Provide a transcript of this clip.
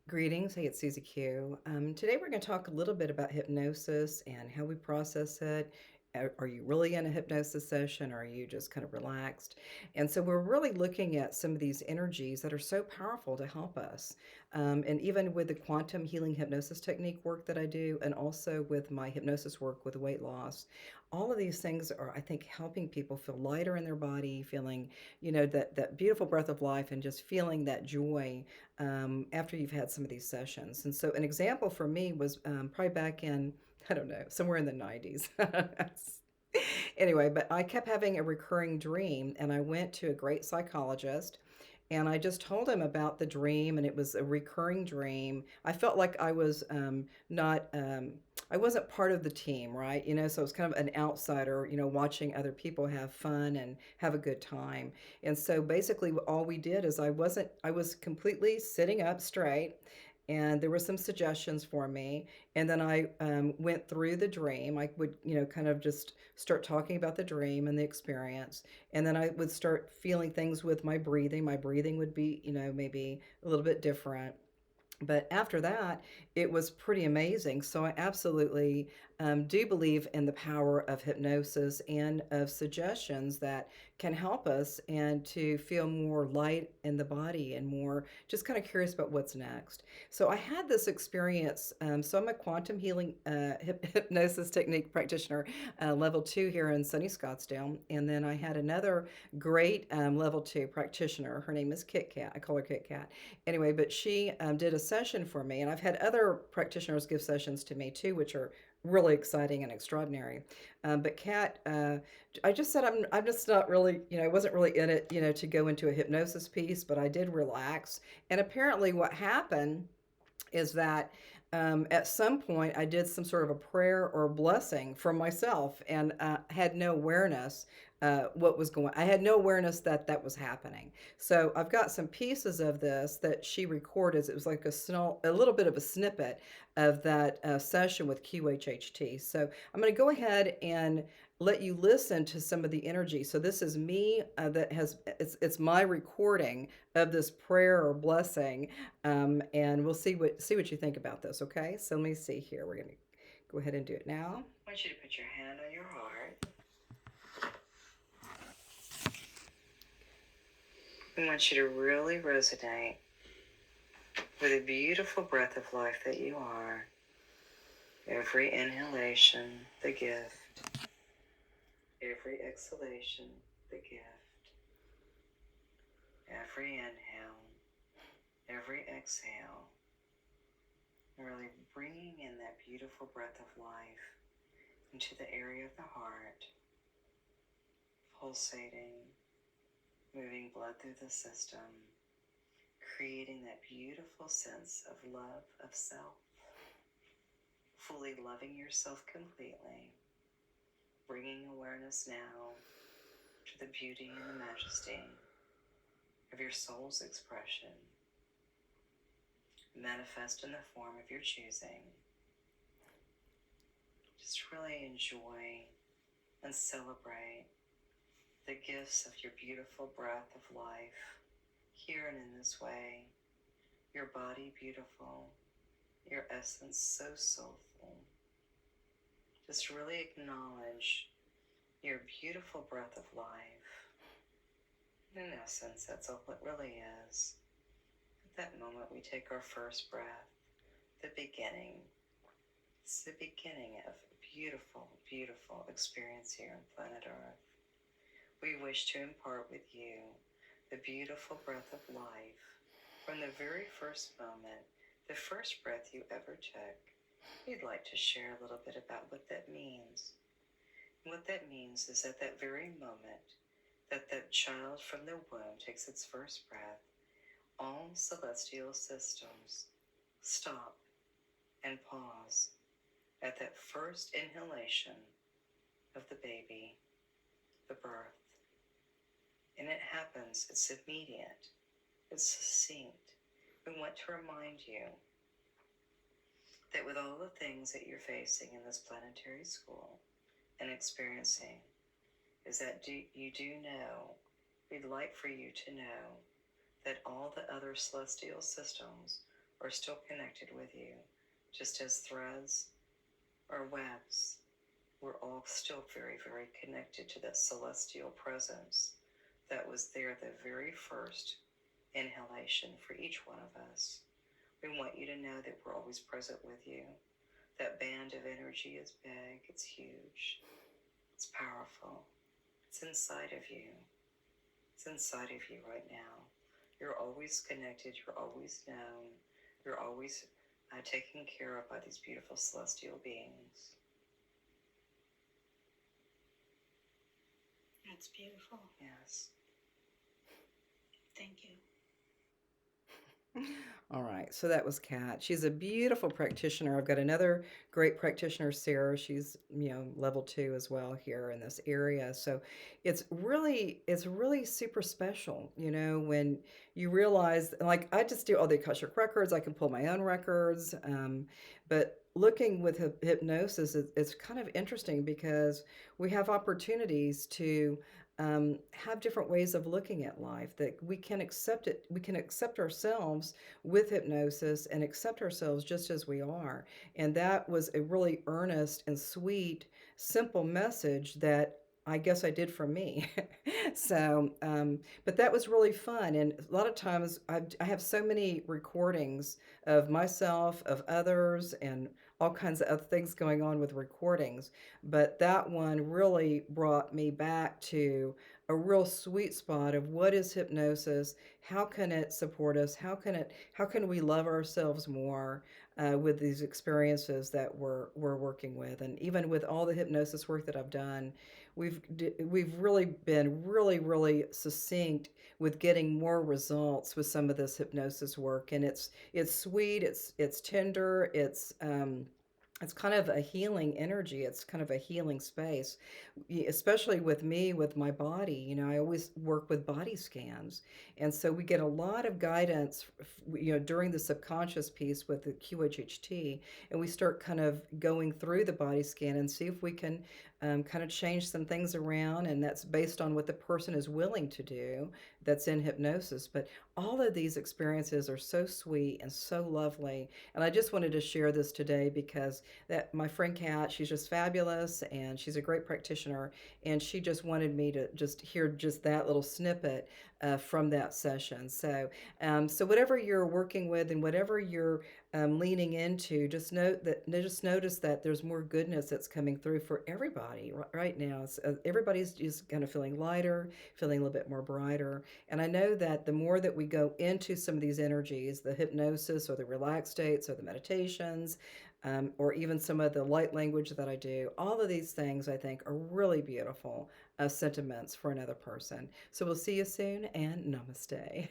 Greetings. Hey, it's Susie Q. Today we're going to talk a little bit about hypnosis and how we process it. Are you really in a hypnosis session, or are you just kind of relaxed? And so we're really looking at some of these energies that are so powerful to help us. And even with the quantum healing hypnosis technique work that I do, and also with my hypnosis work with weight loss, all of these things are, I think, helping people feel lighter in their body, feeling, that beautiful breath of life, and just feeling that joy after you've had some of these sessions. And so, an example for me was probably back in, I don't know, somewhere in the 90s. Anyway, but I kept having a recurring dream, and I went to a great psychologist. And I just told him about the dream, and it was a recurring dream. I felt like I was not, I wasn't part of the team, right? So it was kind of an outsider, watching other people have fun and have a good time. And so basically, all we did is I was completely sitting up straight, and there were some suggestions for me. And then I went through the dream. I would, kind of just start talking about the dream and the experience. And then I would start feeling things with my breathing. My breathing would be, maybe a little bit different. But after that, it was pretty amazing. So I absolutely do believe in the power of hypnosis and of suggestions that can help us and to feel more light in the body and more just kind of curious about what's next. So I had this experience. So I'm a quantum healing hypnosis technique practitioner, level 2 here in sunny Scottsdale. And then I had another great level 2 practitioner. Her name is Kit Kat. I call her Kit Kat. Anyway, but she did a session for me, and I've had other practitioners give sessions to me too, which are really exciting and extraordinary. But Kat, I just said I'm just not really, I wasn't really in it, to go into a hypnosis piece, but I did relax. And apparently, what happened is that at some point I did some sort of a prayer or a blessing for myself, and had no awareness what was going. I had no awareness that that was happening. So I've got some pieces of this that she recorded. It was like a little bit of a snippet of that session with QHHT. So I'm going to go ahead and let you listen to some of the energy. So this is me that has it's my recording of this prayer or blessing, and we'll see what you think about this. Okay, so let me see here. We're gonna go ahead and do it now. I want you to put your hand on your heart. We want you to really resonate with the beautiful breath of life that you are. Every inhalation, the gift. Every exhalation, the gift. Every inhale, every exhale. Really bringing in that beautiful breath of life into the area of the heart, pulsating, moving blood through the system, creating that beautiful sense of love of self, fully loving yourself completely, bringing awareness now to the beauty and the majesty of your soul's expression, manifest in the form of your choosing. Just really enjoy and celebrate the gifts of your beautiful breath of life here and in this way. Your body beautiful, your essence so soulful. Just really acknowledge your beautiful breath of life. In essence, that's all it really is. At that moment, we take our first breath, the beginning. It's the beginning of a beautiful, beautiful experience here on planet Earth. We wish to impart with you the beautiful breath of life from the very first moment, the first breath you ever took. We'd like to share a little bit about what that means. And what that means is at that very moment that the child from the womb takes its first breath, all celestial systems stop and pause at that first inhalation of the baby, the birth. And it happens, it's immediate, it's succinct. We want to remind you that with all the things that you're facing in this planetary school and experiencing, is that you do know, we'd like for you to know that all the other celestial systems are still connected with you, just as threads or webs. We're all still very, very connected to that celestial presence that was there the very first inhalation for each one of us. We want you to know that we're always present with you. That band of energy is big, it's huge, it's powerful, it's inside of you. It's inside of you right now. You're always connected, you're always known, you're always taken care of by these beautiful celestial beings. That's beautiful. Yes. Thank you. All right, so that was Kat. She's a beautiful practitioner. I've got another great practitioner, Sarah. She's, level 2 as well here in this area. So it's really super special, when you realize, like, I just do all the Akashic records. I can pull my own records, but looking with hypnosis, it's kind of interesting because we have opportunities to have different ways of looking at life, that we can accept it. We can accept ourselves with hypnosis and accept ourselves just as we are. And that was a really earnest and sweet, simple message that I guess I did for me. But that was really fun. And a lot of times I have so many recordings of myself, of others, and all kinds of other things going on with recordings. But that one really brought me back to a real sweet spot of what is hypnosis, how can it support us, how can we love ourselves more with these experiences that we're working with. And even with all the hypnosis work that I've done, we've really been really succinct with getting more results with some of this hypnosis work. And it's sweet, it's tender, it's kind of a healing energy. It's kind of a healing space, especially with me, with my body. I always work with body scans. And so we get a lot of guidance, during the subconscious piece with the QHHT. And we start kind of going through the body scan and see if we can kind of change some things around. And that's based on what the person is willing to do that's in hypnosis. But all of these experiences are so sweet and so lovely. And I just wanted to share this today because that my friend Kat, she's just fabulous and she's a great practitioner, and she just wanted me to just hear just that little snippet from that session. So whatever you're working with and whatever you're leaning into, just notice that there's more goodness that's coming through for everybody right now. Everybody's just kind of feeling lighter, feeling a little bit more brighter. And I know that the more that we go into some of these energies, the hypnosis or the relaxed states or the meditations, or even some of the light language that I do, all of these things I think are really beautiful sentiments for another person. So we'll see you soon, and namaste.